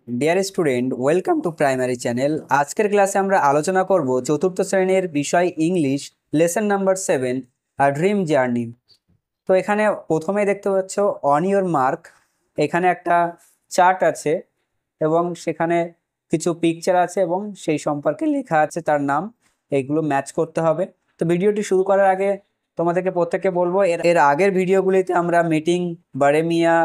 Dear student, welcome to primary channel. আজকের ক্লাসে আমরা আলোচনা করব চতুর্থ শ্রেণীর বিষয় English, lesson number 7, a dream journey. তো এখানে প্রথমেই দেখতে পাচ্ছ অন ইওর মার্ক, এখানে একটা চার্ট আছে এবং সেখানে কিছু পিকচার আছে এবং সেই সম্পর্কে লেখা আছে তার নাম। এইগুলো ম্যাচ করতে হবে। তো ভিডিওটি শুরু করার আগে তোমাদেরকে প্রত্যেককে বলবো, এর আগের ভিডিওগুলিতে আমরা মিটিং, বারেমিয়া,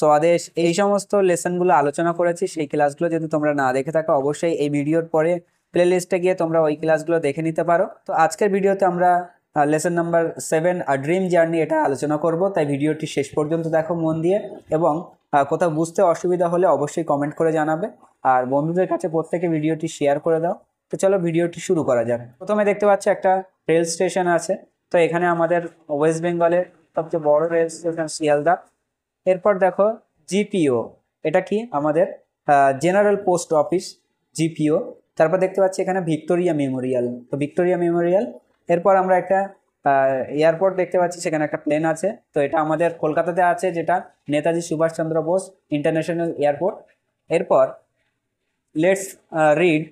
স্বদেশ এই সমস্ত লেসনগুলো আলোচনা করেছি। সেই ক্লাসগুলো যদি তোমরা না দেখে থাকো, অবশ্যই এই ভিডিওর পরে প্লে লিস্টে গিয়ে তোমরা ওই ক্লাসগুলো দেখে নিতে পারো। তো আজকের ভিডিওতে আমরা lesson number 7 a dream journey এটা আলোচনা করব, তাই ভিডিওটি শেষ পর্যন্ত দেখো মন দিয়ে, এবং কোথাও বুঝতে অসুবিধা হলে অবশ্যই কমেন্ট করে জানাবে, আর বন্ধুদের কাছে প্রত্যেকে ভিডিওটি শেয়ার করে দাও। তো চলো ভিডিওটি শুরু করা যাক। প্রথমে দেখতে পাচ্ছ একটা রেল স্টেশন আছে। তো এখানে আমাদের ওয়েস্ট বেঙ্গলের সবচেয়ে বড় রেল স্টেশন শিয়ালদা। এরপর দেখো জিপিও, এটা কি আমাদের জেনারেল পোস্ট অফিস, জিপিও। তারপর দেখতে পাচ্ছি এখানে ভিক্টোরিয়া মেমোরিয়াল, তো ভিক্টোরিয়া মেমোরিয়াল। এরপর আমরা একটা এয়ারপোর্ট দেখতে পাচ্ছি, সেখানে একটা প্লেন আছে। তো এটা আমাদের কলকাতাতে আছে, যেটা নেতাজি সুভাষচন্দ্র বোস ইন্টারন্যাশনাল এয়ারপোর্ট। এরপর লেটস রিড,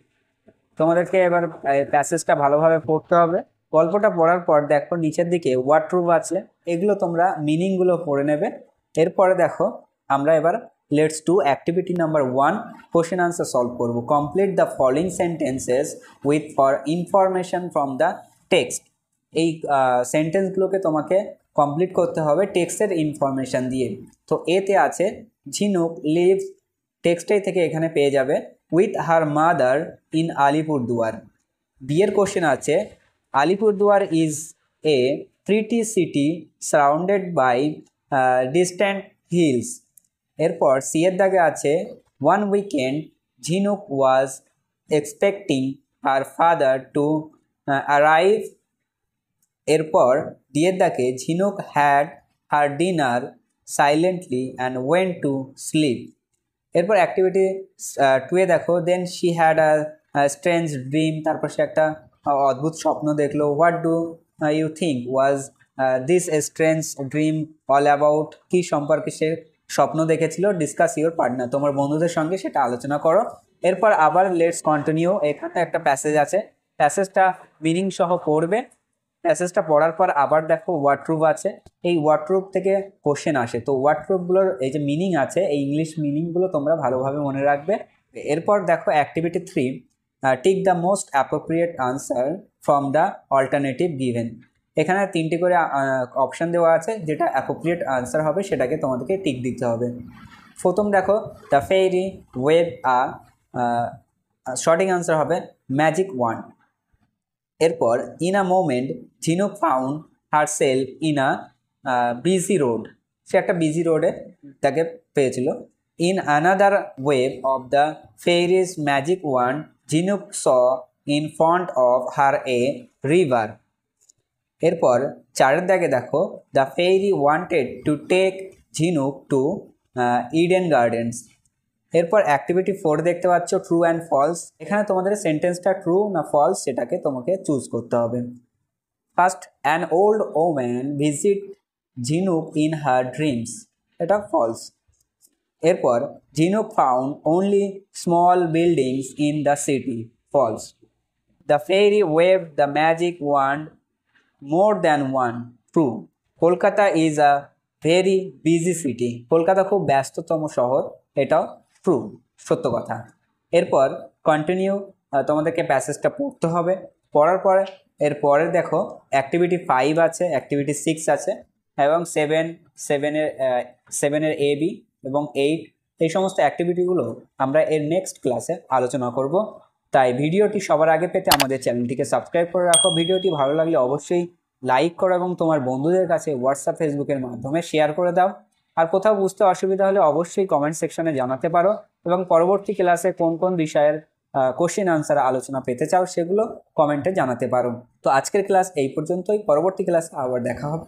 তোমাদেরকে এবার প্যাসেজটা ভালোভাবে পড়তে হবে। গল্পটা পড়ার পর দেখো নিচের দিকে ওয়ার্ডরুম আছে, এগুলো তোমরা মিনিংগুলো পড়ে নেবে। এরপরে দেখো আমরা এবার let's do activity number 1, question answer solve করব। Complete the following sentences with for information from the text. এই সেন্টেন্সগুলোকে তোমাকে কমপ্লিট করতে হবে টেক্সটের ইনফরমেশান দিয়ে। তো এতে আছে ঝিনুক লিভস, টেক্সটাই থেকে এখানে পেয়ে যাবে with her mother in Alipurduar. বিয়ের কোশ্চেন আছে Alipurduar is a pretty city surrounded by distant hills. এরপর সি এর দাগে আছে one weekend Jhinuk was expecting her father to arrive. এরপর ডি এর দাগে Jhinuk had her dinner silently and went to sleep. এরপর অ্যাক্টিভিটি 2 এ দেখো then she had a strange dream, তারপর সে একটা অদ্ভুত স্বপ্ন দেখলো। What do you think was this strange dream all about, কী সম্পর্কে সে স্বপ্ন দেখেছিল। ডিসকাস ইউর পার্টনার, তোমার বন্ধুদের সঙ্গে সেটা আলোচনা করো। এরপর আবার লেটস কন্টিনিউ, এখানে একটা প্যাসেজ আছে, প্যাসেজটা মিনিং সহ পড়বে। প্যাসেজটা পড়ার পর আবার দেখো ওয়ার্ডরুম আছে, এই ওয়ার্ডরুম থেকে কোশ্চেন আসে। তো ওয়ার্ডরুমগুলোর এই যে মিনিং আছে, এই ইংলিশ মিনিংগুলো তোমরা ভালোভাবে মনে রাখবে। এরপর দেখো activity 3, tick the most appropriate answer from the alternative given. এখানে 3টি করে অপশান দেওয়া আছে, যেটা অ্যাপ্রোপ্রিয়েট আনসার হবে সেটাকে তোমাদেরকে টিক দিতে হবে। প্রথম দেখো দ্য ফেরি ওয়েভ আ, সঠিক আনসার হবে ম্যাজিক ওয়ান্ড। এরপর in a moment Jhinuk found herself in a busy road, সে একটা বিজি রোডে তাকে পেয়েছিল। In another wave of the fairy's magic wand Jhinuk saw in front of her a river. এরপর 4 দাগে দেখো the fairy wanted to take Jhinuk to Eden Gardens. এরপর activity 4 দেখতে পাচ্ছ ট্রু অ্যান্ড ফলস। এখানে তোমাদের সেন্টেন্সটা ট্রু না ফলস সেটাকে তোমাকে চুজ করতে হবে। First, an old woman visit Jhinuk in her dreams, এটা ফলস। এরপর Jhinuk found only small buildings in the city, false. The fairy wave the magic wand more than one, true. Kolkata is a very busy city, Kolkata খুব ব্যস্ততম শহর, এটাও true, সত্য কথা। এরপর continue, তোমাদেরকে প্যাসেজটা পড়তে হবে। পড়ার পরে এরপরে দেখো অ্যাক্টিভিটি 5 আছে, অ্যাক্টিভিটি 6 আছে, এবং 7-এর এ বি এবং 8, এই সমস্ত অ্যাক্টিভিটিগুলো আমরা এর নেক্সট ক্লাসে আলোচনা করব। তাই ভিডিওটি সবার আগে পেতে আমাদের চ্যানেলটিকে সাবস্ক্রাইব করে রাখো। ভিডিওটি ভালো লাগলে অবশ্যই লাইক করো এবং তোমার বন্ধুদের কাছে হোয়াটসঅ্যাপ, ফেসবুকের মাধ্যমে শেয়ার করে দাও। আর কোথাও বুঝতে অসুবিধা হলে অবশ্যই কমেন্ট সেকশনে জানাতে পারো, এবং পরবর্তী ক্লাসে কোন কোন বিষয়ের কোশ্চেন আনসার আলোচনা পেতে চাও সেগুলো কমেন্টে জানাতে পারো। তো আজকের ক্লাস এই পর্যন্তই, পরবর্তী ক্লাসে আবার দেখা হবে।